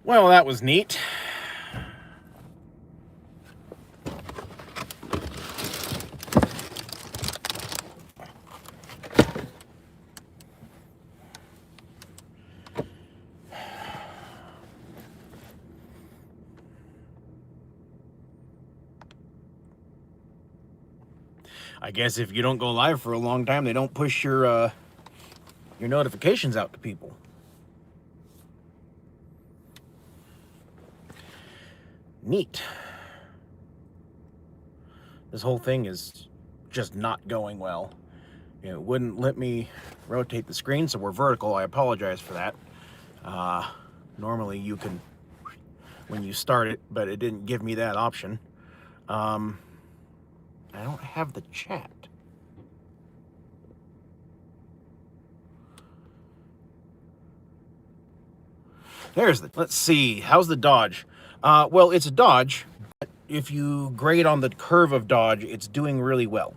Well, that was neat. I guess if you don't go live for a long time, they don't push your notifications out to people. Neat. This whole thing is just not going well. It wouldn't let me rotate the screen, so we're vertical. I apologize for that. Normally you can when you start it, but it didn't give me that option. I don't have the chat. Let's see, how's the Dodge? Well, it's a Dodge. But if you grade on the curve of Dodge, it's doing really well.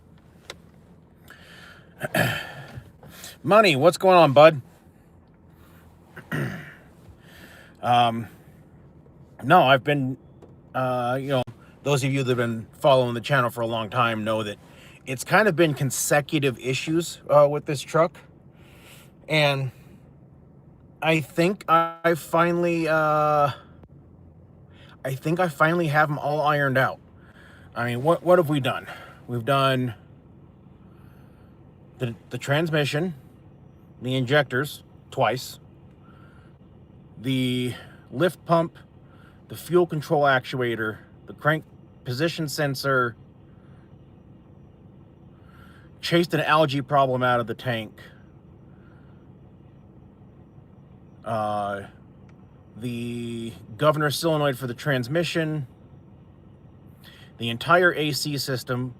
Money, what's going on, bud? No, I've been, those of you that have been following the channel for a long time know that it's kind of been consecutive issues with this truck. And I think I finally have them all ironed out. I mean, what have we done? We've done the transmission, the injectors twice, the lift pump, the fuel control actuator, the crank position sensor, chased an algae problem out of the tank, the governor solenoid for the transmission, the entire AC system,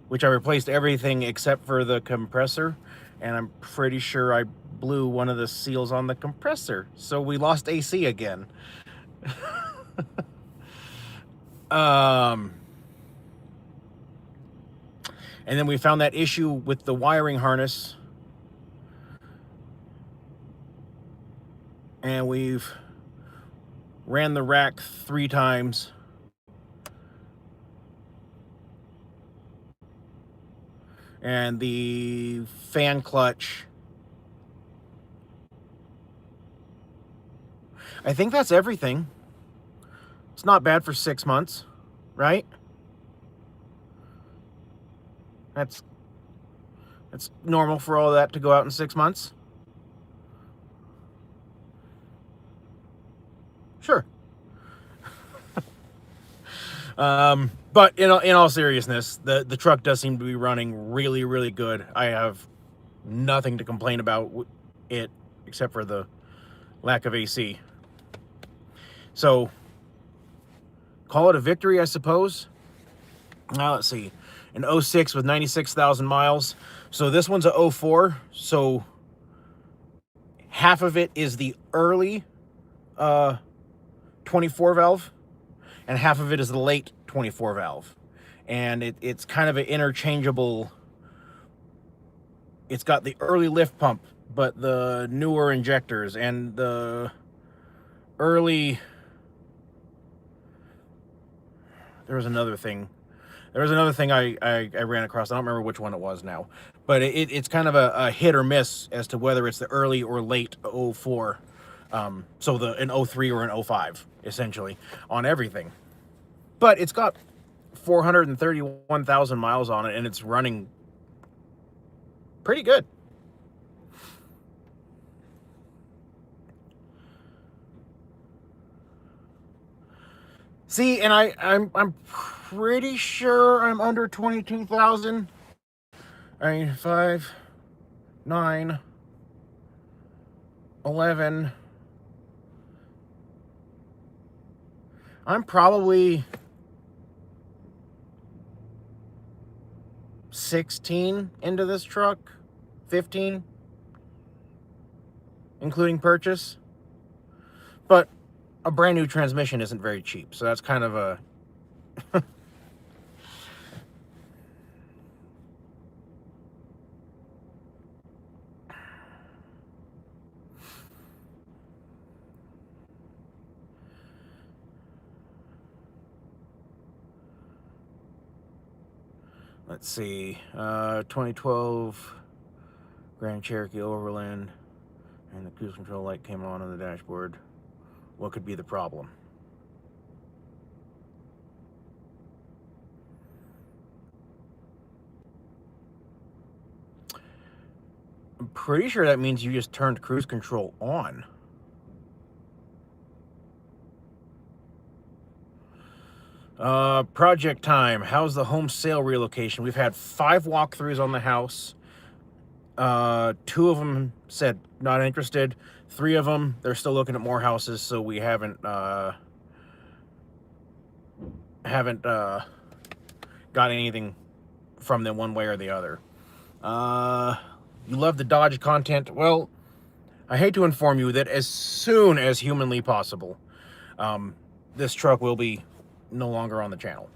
which I replaced everything except for the compressor, and I'm pretty sure I blew one of the seals on the compressor, so we lost AC again. And then we found that issue with the wiring harness, and we've ran the rack 3 times. And the fan clutch. I think that's everything. It's not bad for 6 months, right? That's normal for all that to go out in 6 months. Sure. But in all seriousness, the truck does seem to be running really, really good. I have nothing to complain about it except for the lack of AC. So, call it a victory, I suppose. Now, let's see. An 06 with 96,000 miles. So this one's a 04. So half of it is the early 24 valve, and half of it is the late 24 valve. And it's kind of an interchangeable. It's got the early lift pump, but the newer injectors, and the early... There was another thing I ran across. I don't remember which one it was now. But it's kind of a hit or miss as to whether it's the early or late 04. So an 03 or an 05, essentially, on everything. But it's got 431,000 miles on it, and it's running pretty good. See, and I'm pretty sure I'm under 22,000. I mean, 5, 9, 11. I'm probably 16 into this truck, 15, including purchase. But a brand new transmission isn't very cheap, so that's kind of a... Let's see. 2012 Grand Cherokee Overland, and the cruise control light came on the dashboard. What could be the problem? I'm pretty sure that means you just turned cruise control on. Project time. How's the home sale relocation? We've had 5 walkthroughs on the house. 2 of them said not interested. 3 of them, they're still looking at more houses, so we haven't got anything from them one way or the other. You love the Dodge content. Well, I hate to inform you that as soon as humanly possible, this truck will be no longer on the channel.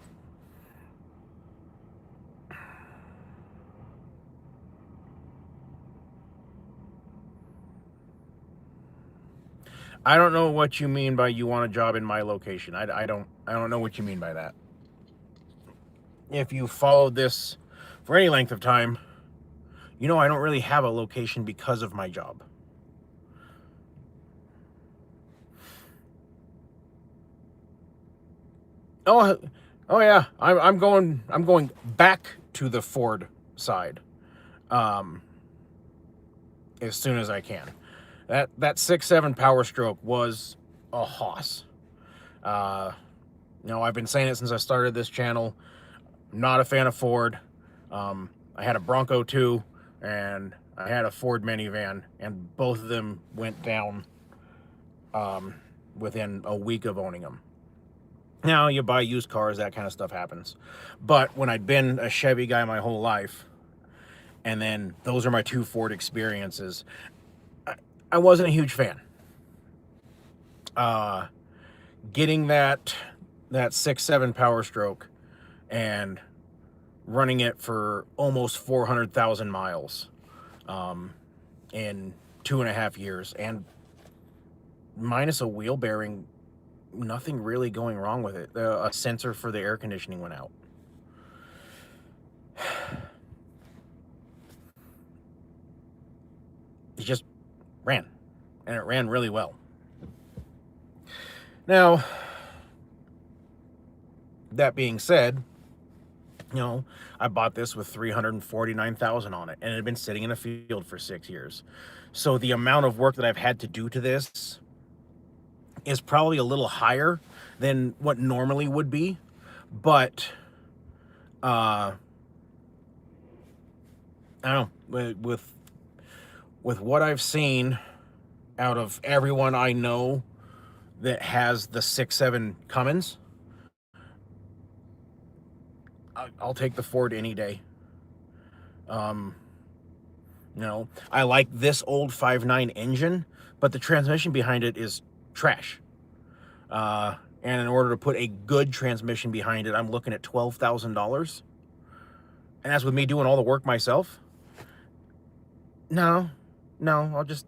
I don't know what you mean by you want a job in my location. I don't know what you mean by that. If you followed this for any length of time, you know I don't really have a location because of my job. Oh yeah, I'm going back to the Ford side, as soon as I can. That 6.7 Power Stroke was a hoss. You know, I've been saying it since I started this channel. I'm not a fan of Ford. I had a Bronco too, and I had a Ford minivan, and both of them went down within a week of owning them. Now, you buy used cars, that kind of stuff happens. But when I'd been a Chevy guy my whole life, and then those are my 2 Ford experiences, I wasn't a huge fan. Getting that 6.7 Power Stroke and running it for almost 400,000 miles in 2.5 years, and minus a wheel bearing, nothing really going wrong with it. A sensor for the air conditioning went out. It just ran, and it ran really well. Now, that being said, you know, I bought this with 349,000 on it, and it had been sitting in a field for 6 years. So the amount of work that I've had to do to this is probably a little higher than what normally would be, but I don't know, with what I've seen out of everyone I know that has the 6.7 Cummins, I'll take the Ford any day. You know, I like this old 5.9 engine, but the transmission behind it is trash. And in order to put a good transmission behind it, I'm looking at $12,000. And that's with me doing all the work myself. No, I'll just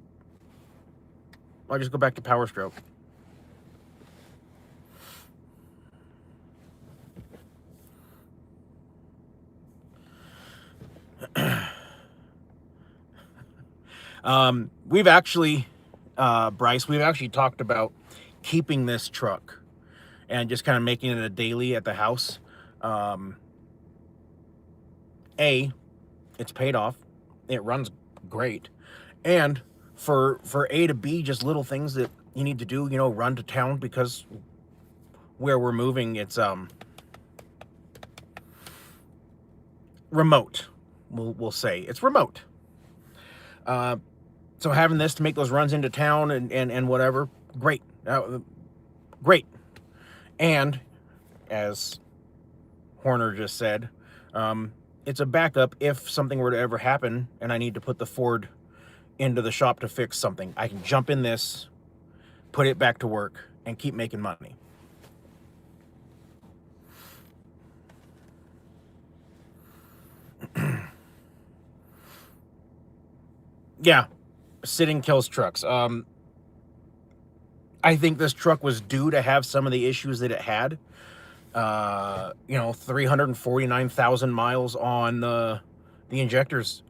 go back to Power Stroke. We've actually, Bryce, we've actually talked about keeping this truck and just kind of making it a daily at the house. It's paid off. It runs great. And for A to B, just little things that you need to do, you know, run to town, because where we're moving, it's remote. We'll say it's remote. So having this to make those runs into town and whatever, great. Great. And as Horner just said, it's a backup if something were to ever happen and I need to put the Ford into the shop to fix something. I can jump in this, put it back to work, and keep making money. Yeah, sitting kills trucks. I think this truck was due to have some of the issues that it had, You know, 349,000 miles on the injectors.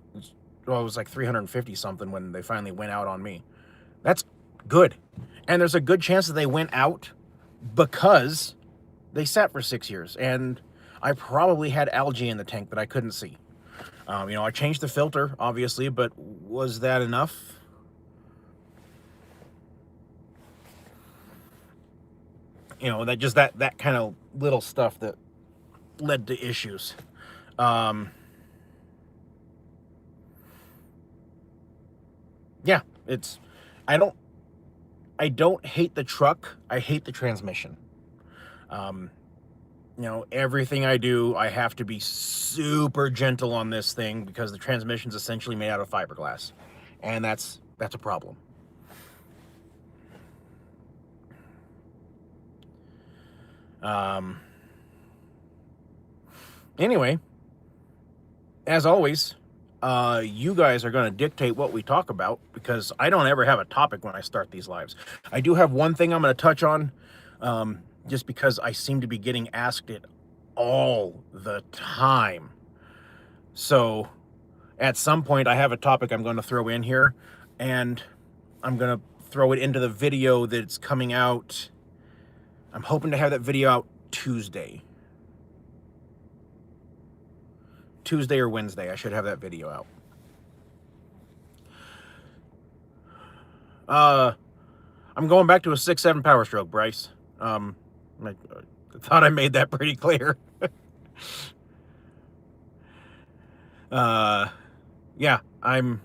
Well, it was like 350 something when they finally went out on me. That's good. And there's a good chance that they went out because they sat for 6 years, and I probably had algae in the tank that I couldn't see. You know, I changed the filter, obviously, but was that enough? You know, that kind of little stuff that led to issues. Yeah, it's I don't hate the truck. I hate the transmission. You know, everything I do, I have to be super gentle on this thing because the transmission's essentially made out of fiberglass, and that's a problem. Anyway, as always, you guys are going to dictate what we talk about because I don't ever have a topic when I start these lives. I do have one thing I'm going to touch on, just because I seem to be getting asked it all the time. So at some point I have a topic I'm going to throw in here, and I'm going to throw it into the video that's coming out. I'm hoping to have that video out Tuesday or Wednesday. I should have that video out. I'm going back to a 6.7 Power Stroke, Bryce. I thought I made that pretty clear. Yeah, I'm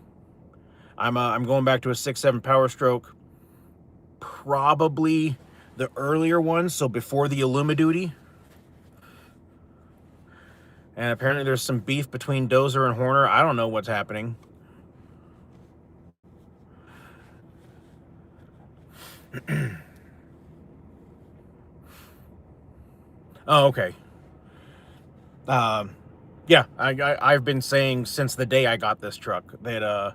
going back to a 6.7 Power Stroke. Probably the earlier one, so before the IllumiDuty. And apparently there's some beef between Dozer and Horner. I don't know what's happening. Oh, okay. Yeah, I've been saying since the day I got this truck that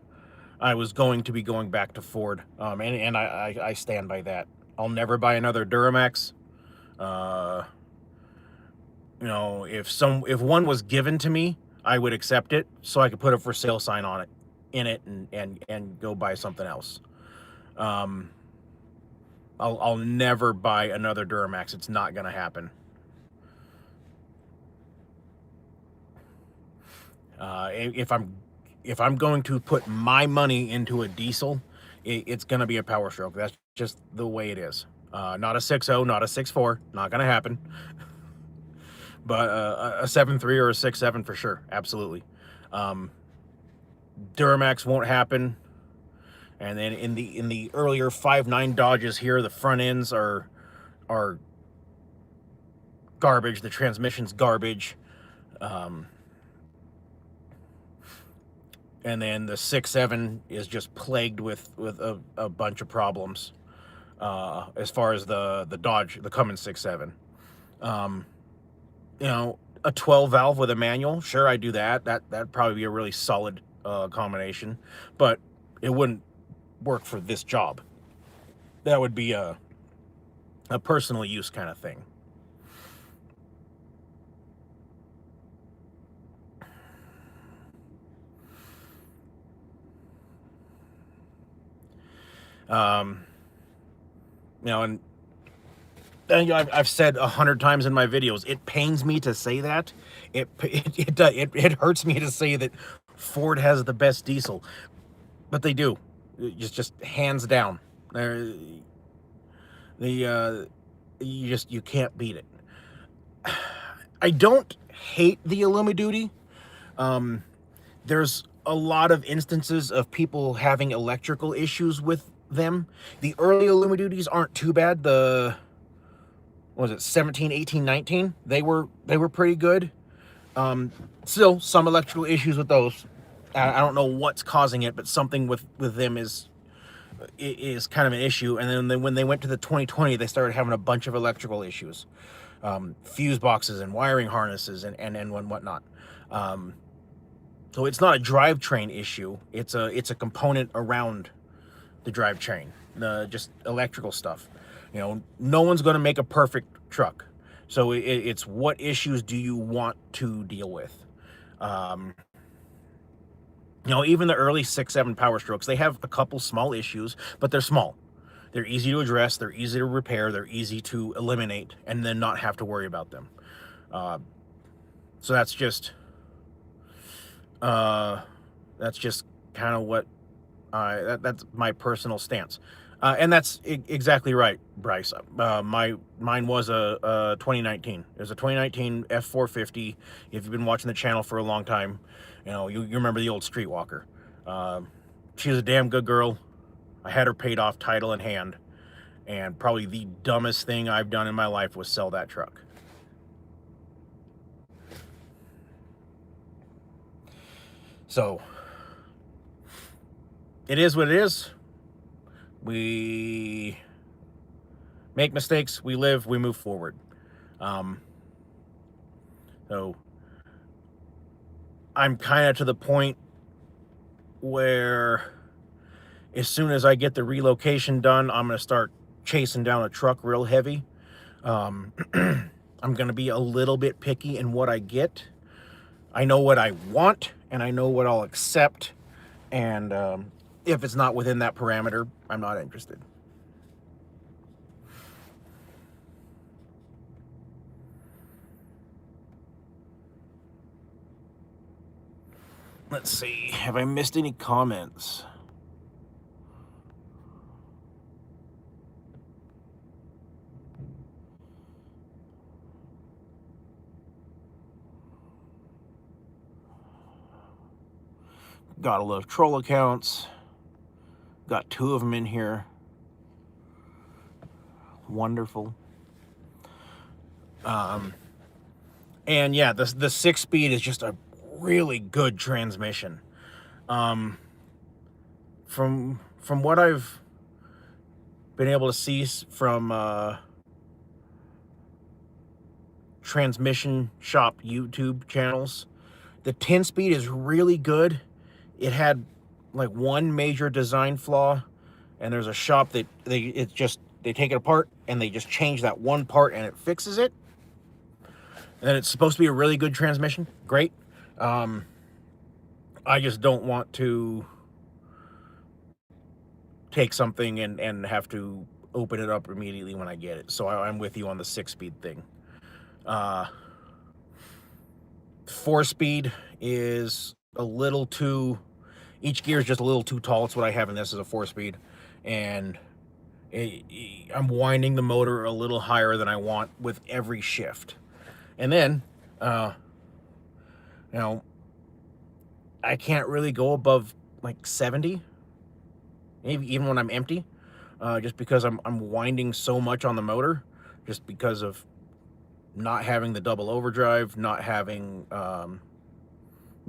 I was going to be going back to Ford. And I stand by that. I'll never buy another Duramax. You know, if one was given to me, I would accept it so I could put a for sale sign on it, in it, and go buy something else. I'll never buy another Duramax. It's not gonna happen. If I'm going to put my money into a diesel, it's gonna be a Power Stroke. That's just the way it is. Not a 6.0, not a 6.4, not gonna happen. But a 7.3 or a 6.7 for sure, absolutely. Duramax won't happen. And then in the earlier 5.9 Dodges here, the front ends are garbage. The transmission's garbage. And then the 6.7 is just plagued with a bunch of problems. As far as the Dodge, the Cummins 6.7. You know, a 12 valve with a manual, sure, I do that. That'd probably be a really solid combination, but it wouldn't work for this job. That would be a personal use kind of thing. You know, and I've said 100 times in my videos, it pains me to say that. It hurts me to say that Ford has the best diesel, but they do. Just hands down. You can't beat it. I don't hate the IllumiDuty. There's a lot of instances of people having electrical issues with them. The early IllumiDuties aren't too bad. The what was it, 17, 18, 19? They were pretty good. Still some electrical issues with those. I don't know what's causing it, but something with them is kind of an issue. And then when they went to the 2020, they started having a bunch of electrical issues, fuse boxes and wiring harnesses and whatnot. So it's not a drivetrain issue. It's a component around the drivetrain, just electrical stuff. You know, no one's going to make a perfect truck. So it's what issues do you want to deal with? Um, even the early 6.7 Power Strokes, they have a couple small issues, but they're small. They're easy to address, they're easy to repair, they're easy to eliminate, and then not have to worry about them. Uh, so that's just uh, kind of what that's my personal stance. And that's exactly right, Bryce. Mine was a 2019. It was a 2019 F450. If you've been watching the channel for a long time, you remember the old Streetwalker. She was a damn good girl. I had her paid off, title in hand, and probably the dumbest thing I've done in my life was sell that truck. So it is what it is. We make mistakes, we live, we move forward. So I'm kind of to the point where as soon as I get the relocation done, I'm going to start chasing down a truck real heavy. I'm going to be a little bit picky in what I get. I know what I want, and I know what I'll accept. And if it's not within that parameter, I'm not interested. Let's see. Have I missed any comments? Gotta love troll accounts. Got 2 of them in here. Wonderful. And yeah, the 6-speed is just a really good transmission. From what I've been able to see from transmission shop YouTube channels, the 10-speed is really good. It had like one major design flaw, and there's a shop that they take it apart and they just change that one part and it fixes it. And it's supposed to be a really good transmission. Great. I just don't want to take something and have to open it up immediately when I get it. So I'm with you on the 6-speed thing. 4-speed is a little too, each gear is just a little too tall. It's what I have in this as a 4-speed. And I'm winding the motor a little higher than I want with every shift. And then, I can't really go above like 70, maybe even when I'm empty, just because I'm winding so much on the motor, just because of not having the double overdrive, not having,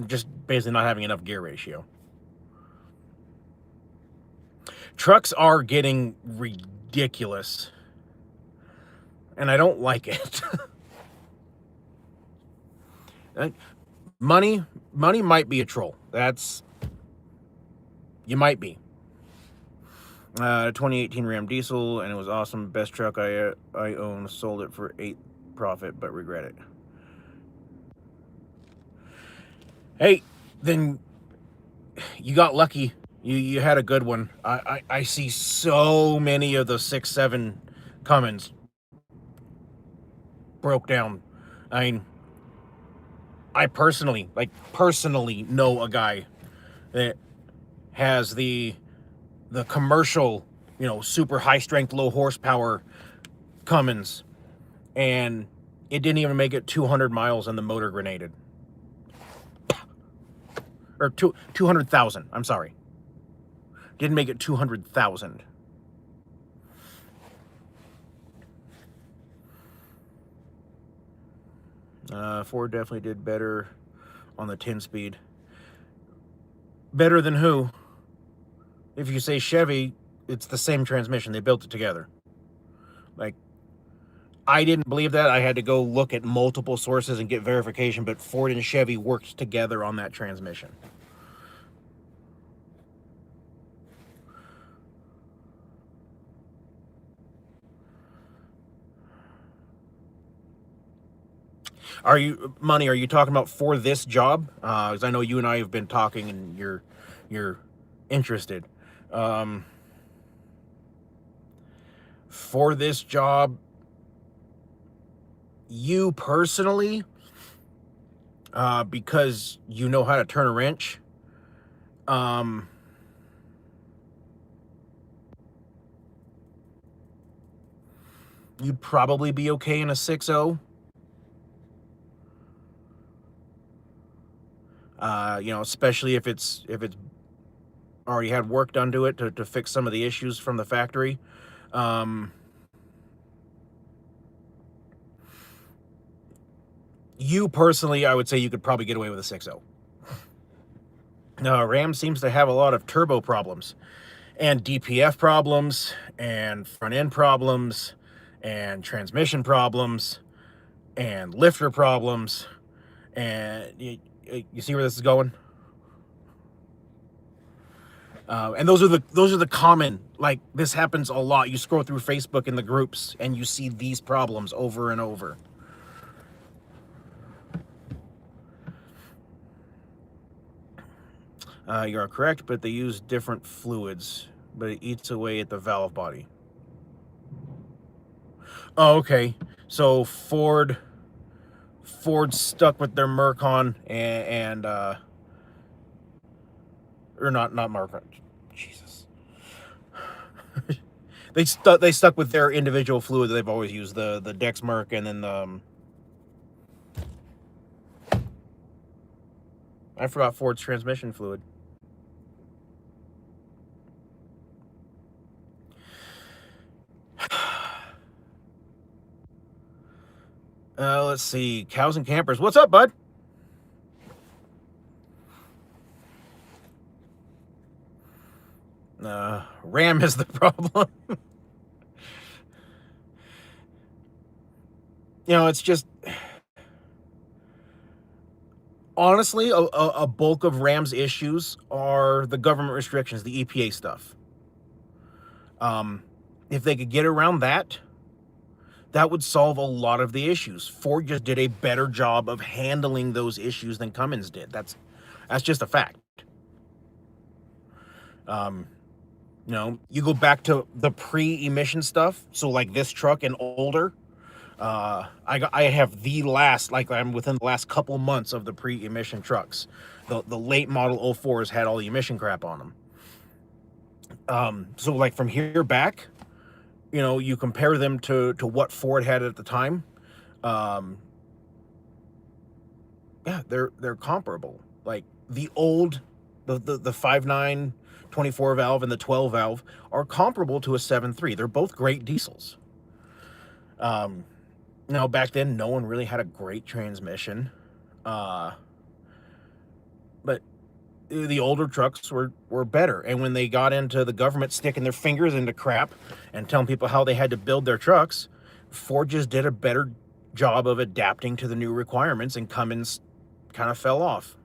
just basically not having enough gear ratio. Trucks are getting ridiculous, and I don't like it. Money might be a troll. You might be. 2018 Ram diesel, and it was awesome. Best truck I own. Sold it for 8 profit, but regret it. Hey, then you got lucky. You had a good one. I see so many of the 6.7 Cummins broke down. I mean, I personally know a guy that has the commercial, super high strength, low horsepower Cummins, and it didn't even make it 200 miles and the motor grenaded. Or 200,000, I'm sorry. Didn't make it 200,000. Ford definitely did better on the 10-speed. Better than who? If you say Chevy, it's the same transmission. They built it together. Like, I didn't believe that. I had to go look at multiple sources and get verification, but Ford and Chevy worked together on that transmission. Are you talking about for this job? Because I know you and I have been talking, and you're interested. Um, for this job, you personally, because you know how to turn a wrench, um, you'd probably be okay in a 6.0. Especially if it's already had work done to it to fix some of the issues from the factory. Um, you personally, I would say you could probably get away with a 6.0. Ram seems to have a lot of turbo problems and DPF problems and front end problems and transmission problems and lifter problems. And you see where this is going? And those are the common, like, this happens a lot. You scroll through Facebook in the groups and you see these problems over and over. You are correct, but they use different fluids, but it eats away at the valve body. Oh, okay. So Ford stuck with their Mercon and or not Mercon. Jesus. They stuck with their individual fluid that they've always used, the Dexmerc, and then the I forgot Ford's transmission fluid. Let's see. Cows and Campers. What's up, bud? Ram is the problem. It's just, honestly, a bulk of Ram's issues are the government restrictions, the EPA stuff. If they could get around that, that would solve a lot of the issues. Ford just did a better job of handling those issues than Cummins did. That's just a fact. You go back to the pre-emission stuff. So like this truck and older, I have the last, like, I'm within the last couple months of the pre-emission trucks. The late model 04s had all the emission crap on them. So like from here back, you compare them to what Ford had at the time. Yeah, they're comparable. Like the old, the 5.9 24 valve and the 12 valve are comparable to a 7.3. They're both great diesels. Now back then, no one really had a great transmission, but the older trucks were better. And when they got into the government sticking their fingers into crap and telling people how they had to build their trucks, Ford just did a better job of adapting to the new requirements, and Cummins kind of fell off.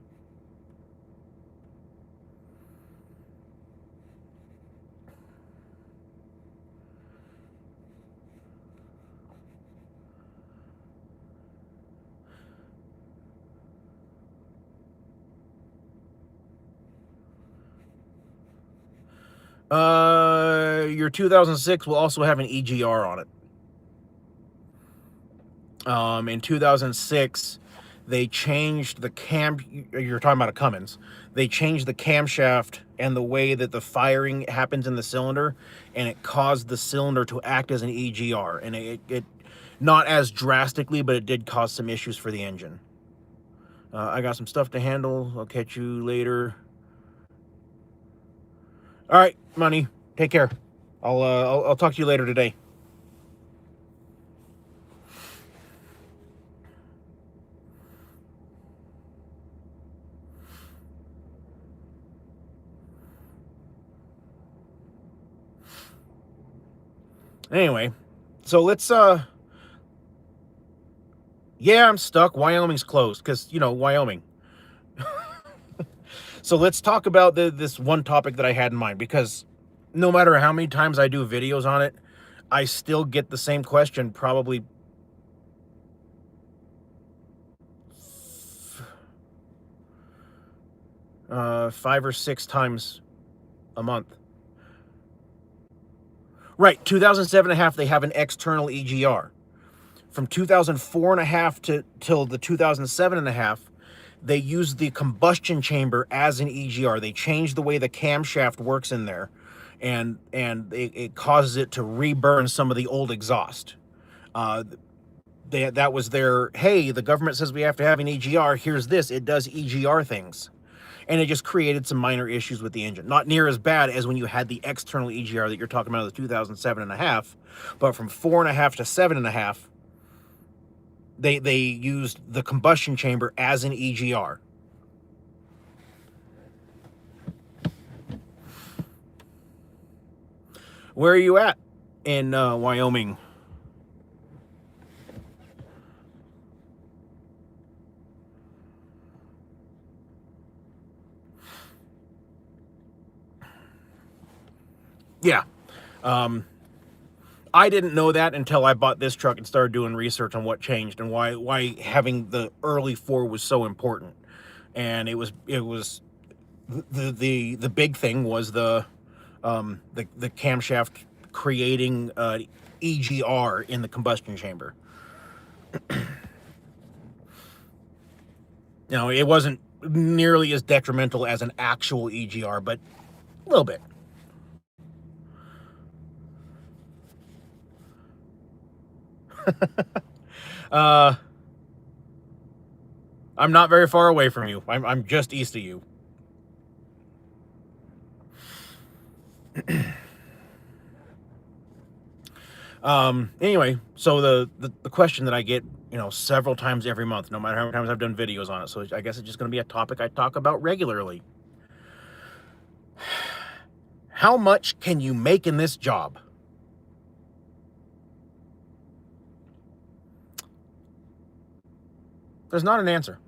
Your 2006 will also have an EGR on it. In 2006, they changed the cam. You're talking about a Cummins. They changed the camshaft and the way that the firing happens in the cylinder, and it caused the cylinder to act as an EGR. And it not as drastically, but it did cause some issues for the engine. I got some stuff to handle. I'll catch you later. All right, money. Take care. I'll talk to you later today. Anyway, so let's yeah, I'm stuck. Wyoming's closed because, Wyoming. So let's talk about this one topic that I had in mind, because no matter how many times I do videos on it, I still get the same question probably 5 or 6 times a month. Right, 2007 and a half, they have an external EGR. From 2004 and a half to till the 2007 and a half, they used the combustion chamber as an EGR. They changed the way the camshaft works in there, and it causes it to reburn some of the old exhaust. That was their, hey, the government says we have to have an EGR. Here's this. It does EGR things. And it just created some minor issues with the engine. Not near as bad as when you had the external EGR that you're talking about, the 2007 and a half. But from 4.5 to 7.5, they used the combustion chamber as an EGR. Where are you at in Wyoming? Yeah. I didn't know that until I bought this truck and started doing research on what changed and why having the early 4 was so important. And it was the big thing was the camshaft creating EGR in the combustion chamber. Now, it wasn't nearly as detrimental as an actual EGR, but a little bit. I'm not very far away from you. I'm just east of you. Anyway, so the question that I get, several times every month, no matter how many times I've done videos on it, so I guess it's just going to be a topic I talk about regularly. How much can you make in this job? There's not an answer.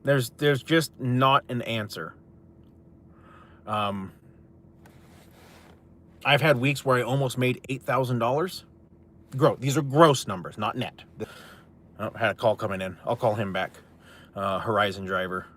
There's just not an answer. I've had weeks where I almost made $8,000. These are gross numbers, not net. Oh, I had a call coming in. I'll call him back. Horizon driver.